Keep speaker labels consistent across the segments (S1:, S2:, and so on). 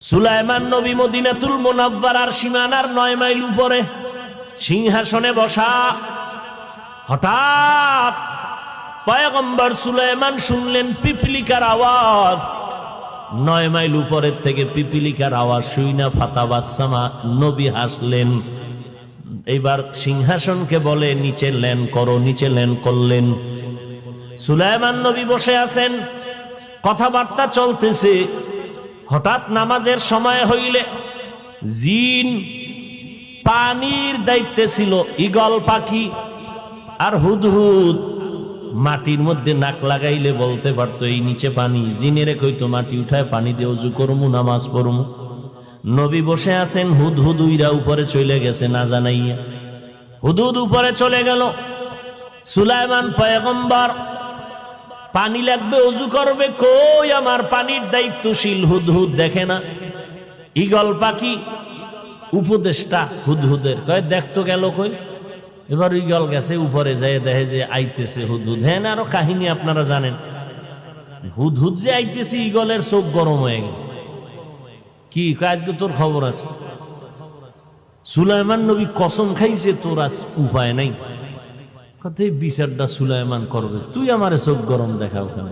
S1: সুলাইমান নবী মদিনাতুল মুনাওয়ারার সীমানার 9 মাইল উপরে সিংহাসনে বসা। হঠাৎ পয়গম্বর সুলাইমান শুনলেন পিপিলিকার আওয়াজ। 9 মাইল উপরের থেকে পিপিলিকার আওয়াজ শুইনা ফাতাবাসসামা, নবী হাসলেন। এইবার সিংহাসনকে বলে নিচে ল্যান্ড করো, নিচে ল্যান্ড করলেন। সুলাইমান নবী বসে আছেন, কথাবার্তা চলতেছে। হঠাৎ নামাজের সময় হইলে জিন, পানির দায়িত্বে ছিল ঈগল পাখি আর হুদহুদ, মাটির মধ্যে নাক লাগাইলে বলতে পারতো এই নিচে পানি। জিনেরে কইতো মাটি উঠায় পানি দিয়ে ওযু করমু, নামাজ পড়মু। নবী বসে আছেন, হুদহুদ উইরা উপরে চলে গেছে না জানাইয়া। হুদহুদ উপরে চলে গেল। সুলাইমান পয়গম্বর পানি লাগবে, ওযু করবে, কই আমার পানির দায়িত্বশীল হুদহুদ দেখে না। ঈগল পাখি উপদেষ্টা হুদহুদের কয় দেখতো গেল কই। এবার ঈগল গেছে উপরে, যায় দেখে যে আইতেছে হুদহুদ। হ্যাঁ না, আরো কাহিনী আপনারা জানেন। হুদহুদ যে আইতেছে, ঈগলের চোখ গরম হয়ে গেছে। কি আজকে তোর খবর আছে? সুলাইমান নবী কসম খাইছে তোর আজ উপায় নাই। কথাই বিচারটা সুলাইমান করবে, তুই আমারে চোখ গরম দেখাও কেন?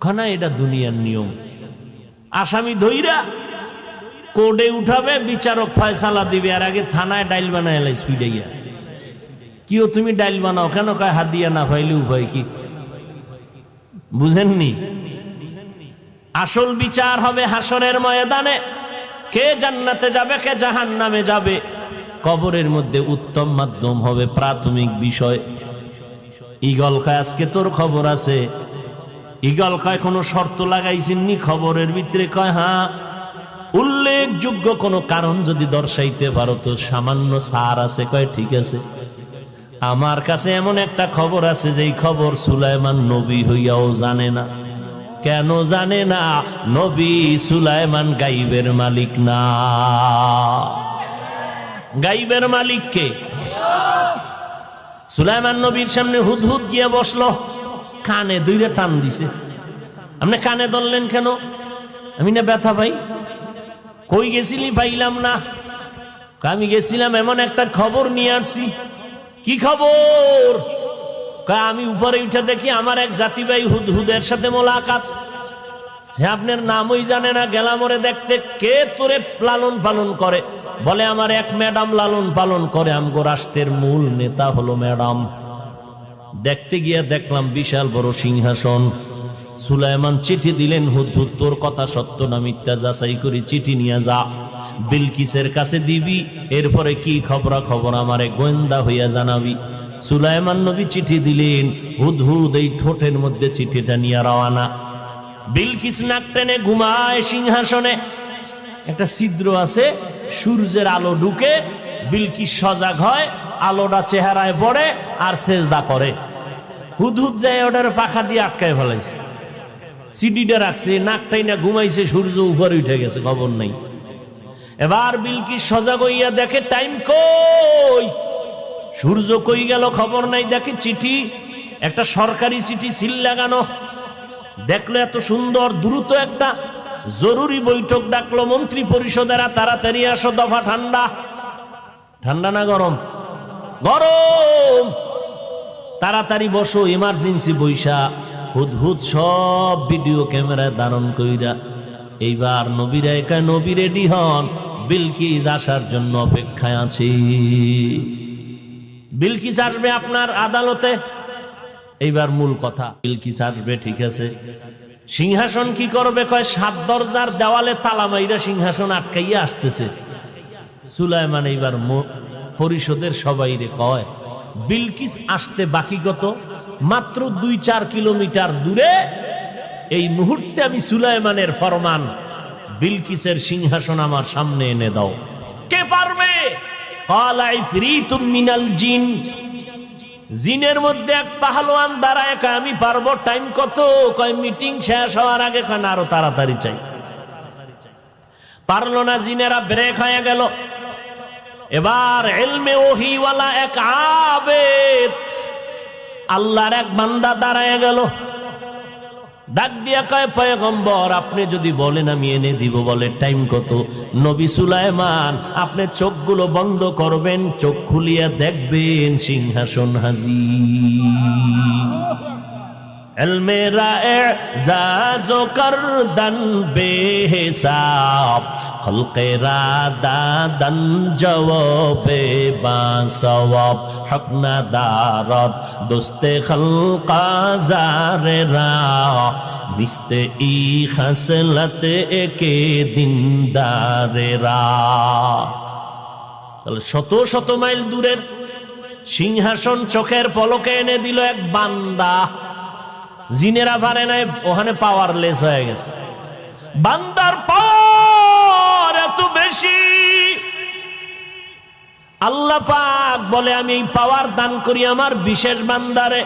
S1: খানা এটা দুনিয়ার নিয়ম। আসামি ধইরা কোর্টে উঠাবে, বিচারক ফয়সালা দিবে, আর আগে থানায় ডাইল বানায় এলাই স্পিডাইয়া। কিও তুমি ডাইল বানাও কেন? কয় হাদিয়া না পাইলে উপায় কি? বুঝেননি? আসল বিচার হবে হাসরের ময়দানে। কে জান্নাতে যাবে, কে জাহান্নামে যাবে, কবরের মধ্যে উত্তম মাধ্যম হবে প্রাথমিক বিষয়। ঈগল কয় আজকে তোর খবর আছে। ঈগল কয় কোনো শর্ত লাগাইছেননি খবরের ভিতরে? কয় হ্যাঁ, উল্লেখযোগ্য কোনো কারণ যদি দর্শাইতে পারো তো সামান্য ছাড় আছে। কয় ঠিক আছে, আমার কাছে এমন একটা খবর আছে যেই খবর সুলাইমান নবী হইয়াও জানে না। কেন জানে না? নবী সুলাইমান গাইবের মালিক না। গাইবের মালিক কে? সুলাইমান নবীর সামনে হুদহুদ গিয়ে বসলো, কানে দুইটা টান দিছে। আপনি কানে ধরলেন কেন? আমি না ব্যথা পাই। কই গেছিলি? পাইলাম না। আমি গেছিলাম এমন একটা খবর নিয়ে আসছি। কি খবর? আমি উপরে উঠে দেখি আমার এক জাতি ভাই হুদহুদের সাথে মোলাকাত। হ্যাঁ, আপনার নামই জানে না। গেলাম ওরে দেখতে। কে তোরে লালন পালন করে? বলে আমার এক ম্যাডাম লালন পালন করে, আমগো রাষ্ট্রের মূল নেতা হলো ম্যাডাম। দেখতে গিয়ে দেখলাম বিশাল বড় সিংহাসন। সুলাইমান চিঠি দিলেন, হুদহুদ তোর কথা সত্য না মিথ্যা যাচাই করি, চিঠি নিয়ে যা, বিলকিসের কাছে দিবি। এরপরে কি খবরা খবর আমারে গোয়েন্দা হইয়া জানাবি। সুলাইমান নবী চিঠি দিলেন, হুদহুদ এই ঠোঁটের মধ্যে চিঠিটা নিয়ে রওয়ানা। বিলকিস নাক টেনে ঘুমায় সিংহাসনে। একটা ছিদ্র আছে, সূর্যের আলো ঢুকে, বিলকিস সজাগ হয়, আলোটা চেহারায় পড়ে আর সেজদা করে। হুদহুদ যায় ওটার পাখা দিয়ে আটকায় ফেলাইছে, সিডিটা রাখছে, নাকটাই না ঘুমাইছে, সূর্য উপরে উঠে গেছে, খবর নাই। এবার বিলকিস সজাগ হইয়া দেখে টাইম কই, সূর্য কই গেল, খবর নাই। দেখে চিঠি, একটা সরকারি চিঠি সিল লাগানো। দেখলো এত সুন্দর, দ্রুত একটা জরুরি বৈঠক ডাকলো মন্ত্রী পরিষদেরা, তাড়াতাড়ি আসো, দফা ঠান্ডা। ঠান্ডা না গরম? গরম। তাড়াতাড়ি বসো, ইমার্জেন্সি বৈশা। হুদহুদ সব ভিডিও ক্যামেরায় ধারণ কইরা এইবার নবীরা একা নবী রেডি হন, বিলকিস আসার জন্য অপেক্ষায় আছে। বিলকিস আসবে আপনার আদালতে। এইবার মূল কথা, বিলকিস আসবে ঠিক আছে, সিংহাসন কি করবে? কয় 7 দরজার দেওয়ালে তালা মাইরা সিংহাসন আটকাইয়া আসতেছে। সুলাইমান এইবার পরিষদের সবাইরে কয় বিলকিস আসতে বাকি কত? মাত্র 2-4 কিলোমিটার দূরে। এই মুহূর্তে আমি সুলাইমানের ফরমান, বিলকিসের সিংহাসন আমার সামনে এনে দাও। কে পারবে? ক্বালা ইফরিতুম মিনাল জিন। জিনের মধ্যে এক পাহলোয়ান দাঁড়ায়, আমি পারবো। টাইম কত? কয় মিটিং শেষ হওয়ার আগে। কারণ আরো তাড়াতাড়ি চাই। পারলো না, জিনেরা ব্রেক হয়ে গেল। এবার ইলমে ওহীওয়ালা এক আবেদ, আল্লাহর এক বান্দা দাঁড়ায় গেল। ডাক দিয়া কয় পয়গম্বর আপনি যদি বলেন আমি এনে দিব। বলে টাইম কত? নবী সুলাইমান আপনি চোখগুলো বন্ধ করবেন, চোখ খুলিয়া দেখবেন সিংহাসন হাজির। এলমেরা এজাজো করদন বেহিসাব খলকেরা দাদন জওয়াবে বাসওয়াব হকনা দারত দোস্তে খলকা জারেরা নিস্তে ই খাসলত একে দিনদারেরা। তাহলে শত শত মাইল দূরের সিংহাসন চোখের পলকে এনে দিল এক বান্দা। জিনেরা পারে নাই, ওখানে পাওয়ারলেস হয়ে গেছে। বান্দার পাওয়ার এত বেশি, আল্লাহ পাক বলে আমি এই পাওয়ার দান করি আমার বিশেষ বান্দারে।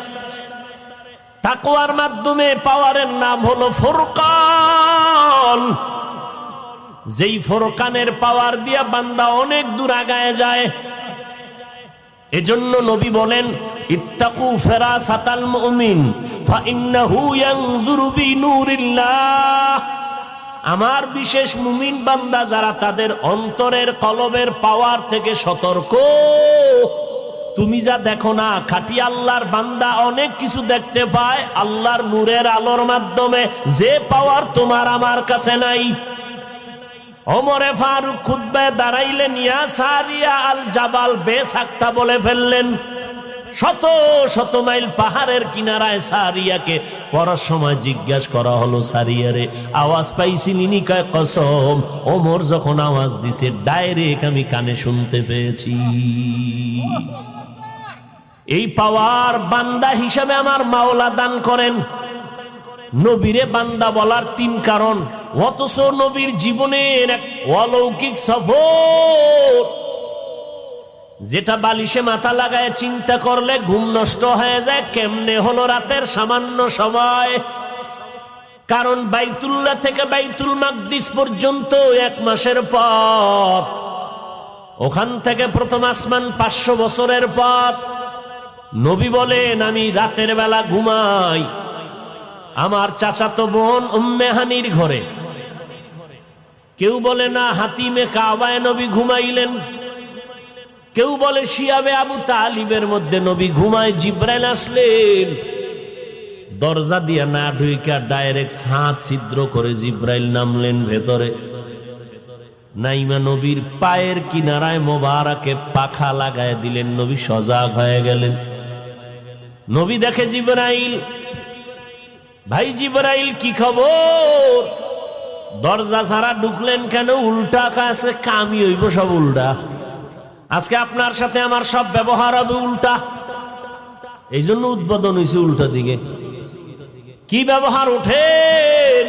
S1: তাকওয়ার মাধ্যমে পাওয়ারের নাম হলো ফুরকান। যেই ফুরকানের পাওয়ার দিয়া বান্দা অনেক দূর আগায় যায়। এজন্য নবী বলেন ইত্তাকু ফিরাসাতাল মুমিন ফাইন্নাহু ইয়ানজুরু বিনূরিল্লাহ। আমার বিশেষ মুমিন বান্দা যারা তাদের অন্তরের কলবের পাওয়ার থেকে সতর্ক। তুমি যা দেখো না, খাঁটি আল্লাহর বান্দা অনেক কিছু দেখতে পায় আল্লাহর নূরের আলোর মাধ্যমে, যে পাওয়ার তোমার আমার কাছে নাই। ওমরে ফারুক খুতবায় দাঁড়াইলেন, ইয়া সারিয়া আল জাবাল বেসাক্তা বলে ফেললেন। শত শত মাইল পাহাড়ের কিনারায় সারিয়াকে পড়ার সময় জিজ্ঞাসা করা হলো, সারিয়ারে আওয়াজ পাইছিলি? কয় কসম, ওমর যখন আওয়াজ দিছে ডাইরেক্ট আমি কানে শুনতে পেয়েছি। এই পাওয়ার বান্দা হিসাবে আমার মাওলা দান করেন। নবীরে বান্দা বলার তিন কারণ, অথচ নবীর জীবনের এক অলৌকিক সফর, যেটা বালিশে মাথা লাগায় চিন্তা করলে ঘুম নষ্ট হয়ে যায়। কেমনে হলো রাতের সামান্য সময়? কারণ বাইতুল্লাহ থেকে বাইতুল মাকদিস পর্যন্ত 1 মাসের পথ, ওখান থেকে প্রথম আসমান 500 বছরের পথ। নবী বলেন আমি রাতের বেলা ঘুমাই আমার চাচাতো বোন উম্মে হানির ঘরে। কেউ বলে না হাতিমে কাবায় নবী ঘুমাইলেন, কেউ বলে শিয়াবে আবু তালিবের মধ্যে নবী ঘুমায়। জিব্রাইল আসলেন, দরজা দিয়া না ঢুইকা ডাইরেক্ট ছাদ ছিদ্র করে জিব্রাইল নামলেন ভেতরে। নাইমা নবীর পায়ের কিনারায় মোবারকে পাখা লাগায় দিলেন, নবী সজাগ হয়ে গেলেন। নবী দেখে জিব্রাইল, ভাই জিব্রাইল কি খবর? দরজা ছাড়া ঢুকলেন কেন? উল্টা কাছে কামি হইব সব উল্টা। আজকে আপনার সাথে আমার সব ব্যবহার হবে উল্টা, এই জন্য উদ্বোধন হয়েছে উল্টা দিকে। কি ব্যবহার? ওঠেন।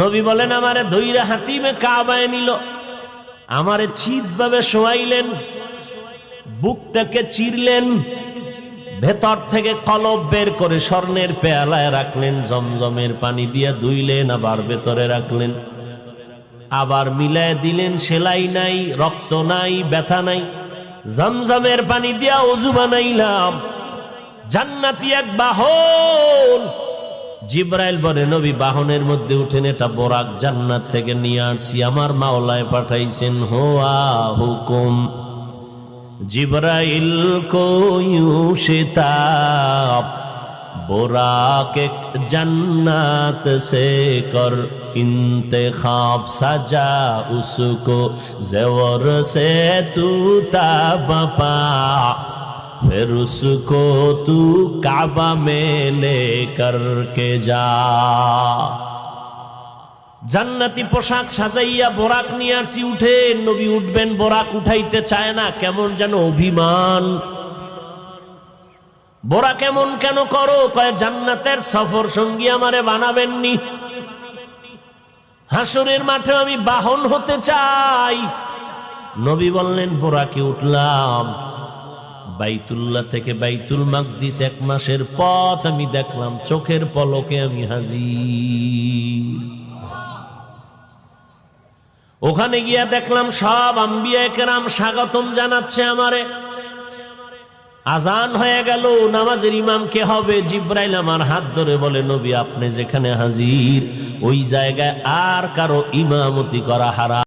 S1: নবী বলেন আমারে ধইরা হাতিমে কাবায় নিল, আমারে চিত ভাবে শোয়াইলেন, বুকটাকে চিরলেন, ভেতর থেকে কলব বের করে স্বর্ণের পেয়ালায় রাখলেন, জমজমের পানি দিয়ে ধুইলেন, আবার ভেতরে রাখলেন, আবার মিলায় দিলেন। সেলাই নাই, রক্ত নাই, ব্যথা নাই। জমজমের পানি দিয়া ওযু বানাইলাম। জান্নাতি এক বাহন। জিব্রাইল বলে নবী বাহনের মধ্যে উঠেন, এটা বোরাক, জান্নাত থেকে নিয়ে আসছি, আমার মাওলায় পাঠাইছেন। হোয়া হুকুম জিব্রাইল কো यूं शिताब बुराक एक जन्नत से कर इंतखाब सजा उसको ज़ेवर से तू ताबपा फिर उसको तू काबा में लेकर के जा। জান্নাতি পোশাক সাজাইয়া বোরাক নিয়ে আসি। উঠে নবী উঠবেন, বোরাক উঠাইতে চায় না, কেমন যেন অভিমান। বোরাক কেমন কেন করো? কয় জান্নাতের সফর সঙ্গী আমারে বানাবেননি, হাসরের মাঠে আমি বাহন হতে চাই। নবী বললেন বোরাকে উঠলাম, বাইতুল্লাহ থেকে বাইতুল মাকদিস 1 মাসের পথ আমি দেখলাম, চোখের পলকে আমি হাজির। ওখানে গিয়া দেখলাম সব আম্বিয়া কেরাম স্বাগতম জানাচ্ছে আমারে। আজান হয়ে গেল, নামাজের ইমাম কে হবে? জিব্রাইল আমার হাত ধরে বলে, নবী আপনি যেখানে হাজির ওই জায়গায় আর কারো ইমামতি করা হারাম।